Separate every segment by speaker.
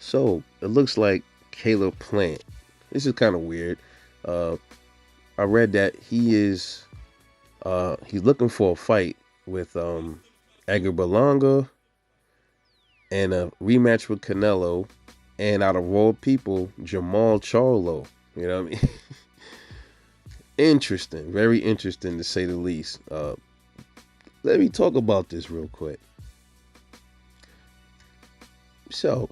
Speaker 1: So it looks like Caleb Plant. This is kind of weird. Uh, I read that he's looking for a fight with Edgar Berlanga and a rematch with Canelo, and out of all people, Jermall Charlo. You know what I mean? Interesting, very interesting to say the least. Let me talk about this real quick. So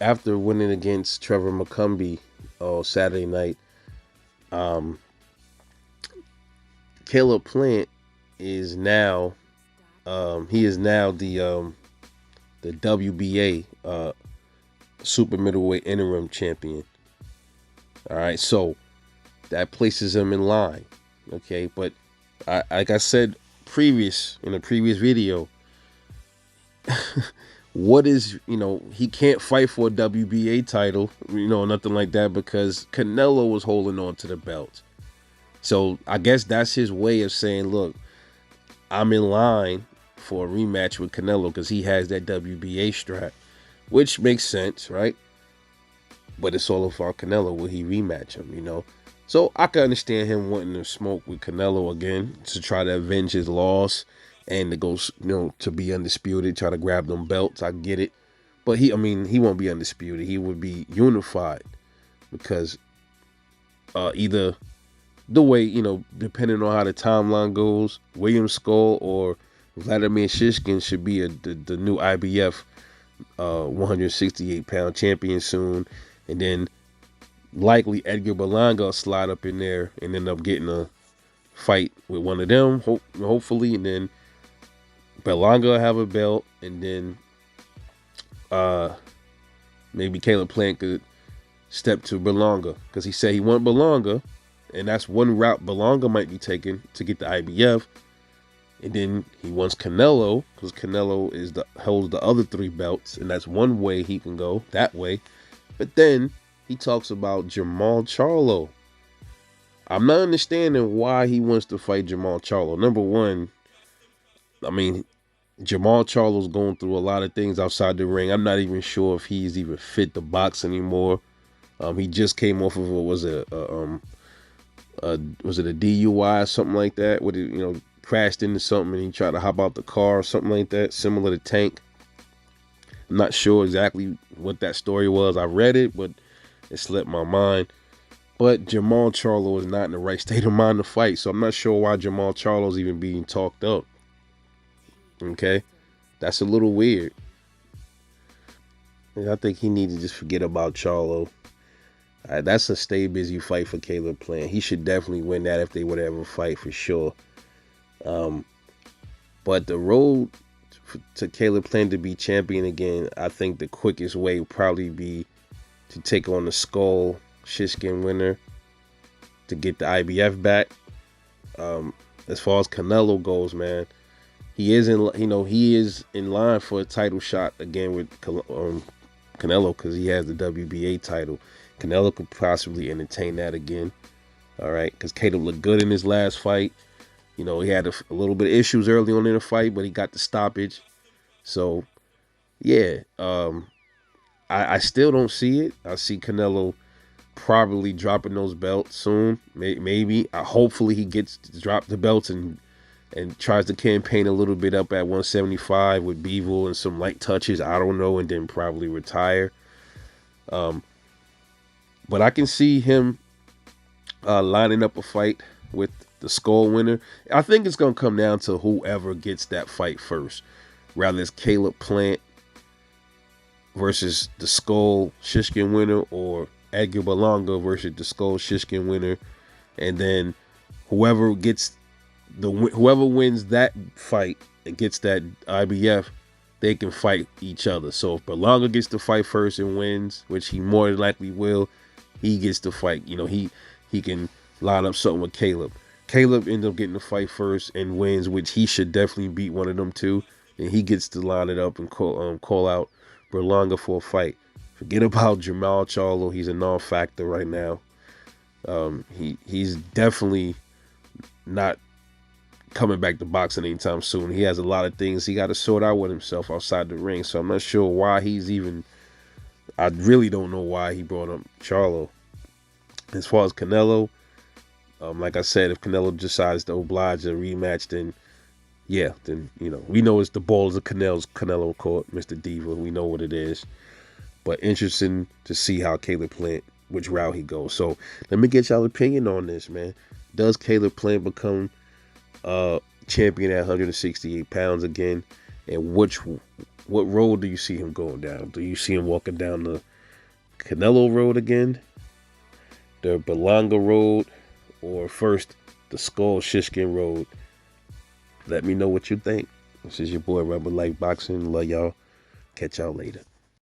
Speaker 1: after winning against Trevor McCumbee Saturday night, um, Caleb Plant is now the WBA super middleweight interim champion. All right, so that places him in line. Okay, but like I said in a previous video, what is he can't fight for a WBA title, nothing like that, because Canelo was holding on to the belt. So I guess that's his way of saying, look, I'm in line for a rematch with Canelo because he has that WBA strap, which makes sense, right? But it's all about Canelo. Will he rematch him? So I can understand him wanting to smoke with Canelo again to try to avenge his loss and to go, to be undisputed, try to grab them belts. I get it. But he won't be undisputed. He would be unified because either the way, depending on how the timeline goes, William Skull or Vladimir Shishkin should be the new IBF 168-pound champion soon. And then likely Edgar Berlanga will slide up in there and end up getting a fight with one of them, hopefully. And then Berlanga will have a belt. And then maybe Caleb Plant could step to Berlanga because he said he wanted Berlanga. And that's one route Berlanga might be taking to get the IBF. And then he wants Canelo because Canelo holds the other 3 belts, and that's one way he can go that way. But then he talks about Jermall Charlo. I'm not understanding why he wants to fight Jermall Charlo. Number one, Jermall Charlo's going through a lot of things outside the ring. I'm not even sure if he's even fit to box anymore. He just came off of was it a DUI or something like that? With it, crashed into something and he tried to hop out the car or something like that, similar to Tank. I'm not sure exactly what that story was. I read it, but it slipped my mind. But Jermall Charlo is not in the right state of mind to fight, so I'm not sure why Jermall Charlo's even being talked up. Okay, that's a little weird. And I think he needs to just forget about Charlo. That's a stay busy fight for Caleb Plant. He should definitely win that if they would ever fight, for sure. But the road to Caleb Plant to be champion again, I think the quickest way would probably be to take on the Skull Shishkin winner to get the IBF back. As far as Canelo goes, man, he is in line for a title shot again with Canelo because he has the WBA title. Canelo could possibly entertain that again. All right, because Caleb looked good in his last fight. He had a little bit of issues early on in the fight, but he got the stoppage. So, yeah, I still don't see it. I see Canelo probably dropping those belts soon. Maybe. Hopefully he gets to drop the belts and tries to campaign a little bit up at 175 with Bivol and some light touches. I don't know, and then probably retire. But I can see him lining up a fight with the Skull winner. I think it's going to come down to whoever gets that fight first. Rather it's Caleb Plant versus the Skull Shishkin winner, or Edgar Berlanga versus the Skull Shishkin winner. And then whoever wins that fight and gets that IBF, they can fight each other. So if Berlanga gets to fight first and wins, which he more than likely will, he gets to fight. He can line up something with Caleb. Caleb ends up getting the fight first and wins, which he should definitely beat one of them two. And he gets to line it up and call out Berlanga for a fight. Forget about Jermall Charlo. He's a non-factor right now. He's definitely not coming back to boxing anytime soon. He has a lot of things he got to sort out with himself outside the ring. So I'm not sure why he's even. I really don't know why he brought up Charlo. As far as Canelo, like I said, if Canelo decides to oblige a rematch, then yeah, then we know it's the balls of Canelo court, Mr. Diva. We know what it is. But interesting to see how Caleb Plant, which route he goes. So let me get y'all opinion on this, man. Does Caleb Plant become champion at 168 pounds again? And what road do you see him going down? Do you see him walking down the Canelo road again, the Berlanga road, or first the Skull Shishkin road? Let me know what you think. This is your boy Rebel Life Boxing. Love y'all. Catch y'all later.